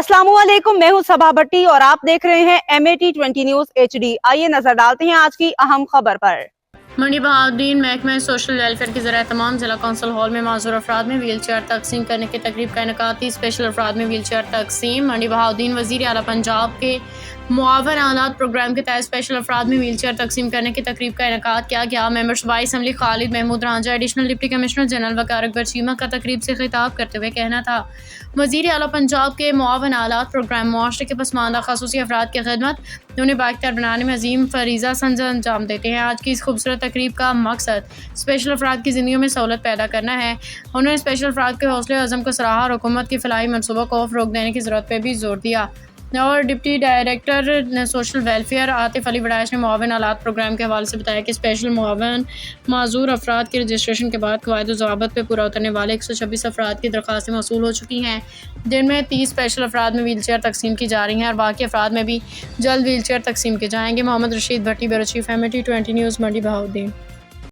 अस्सलाम वालेकुम, मैं हूं सबा भट्टी और आप देख रहे हैं MAT20 न्यूज HD। आइए नजर डालते हैं आज की अहम खबर पर। मंडी बहाउद्दीन महकमा सोशल वेलफेयर की ज़रिए तमाम जिला कौंसिल हॉल में माजूर अफराद में व्हील चेयर तकसीम करने की तकरीब का इनेकाद। 30 स्पेशल अफराद में व्हील चेयर तकसीम। मंडी बहाउद्दीन वज़ीर आला पंजाब के मुआवन आलात प्रोग्राम के तहत स्पेशल अफराद में व्हील चेयर तकसीम करने की तकरीब का इनेकाद किया गया। मेंबर सूबाई assembly Khalid Mahmood Ranjha, additional deputy commissioner general Waqar Akbar Cheema का तकरीब से खिताब करते हुए कहना था, वज़ीर आला पंजाब के मुआवन आलात प्रोग्राम मुआशरे के पसमानदा खसूसी अफराद की खिदमत उन्हें बाइख्तियार बनाने में अजीम फरीज़ा अंजाम देते हैं। आज की इस खूबसूरत तकरीब का मकसद स्पेशल अफराद की ज़िंदगी में सहूलत पैदा करना है। उन्होंने स्पेशल अफराद के हौसले अज़म को सराहा और हुकूमत की फलाही मनसूबों को फ़रोग़ देने की ज़रूरत पर भी जोर दिया। और deputy director social welfare Atif Ali Waraich ने मुआवन आलात प्रोग्राम के हवाले से बताया कि स्पेशल मुआवन माजूर अफराद के रजिस्ट्रेशन के बाद कवायद ज़वाबित पर पूरा उतरने वाले 126 अफराद की दरख्वास्तें मौसूल हो चुकी हैं, जिनमें 30 स्पेशल अफराद में व्हील चेयर तकसीम की जा रही हैं और बाकी अफराद में भी जल्द व्हील चेयर तकसीम किए जाएंगे। मोहम्मद रशीद भट्टी, ब्यूरो चीफ, MAT20 न्यूज़, मंडी बहाउद्दीन।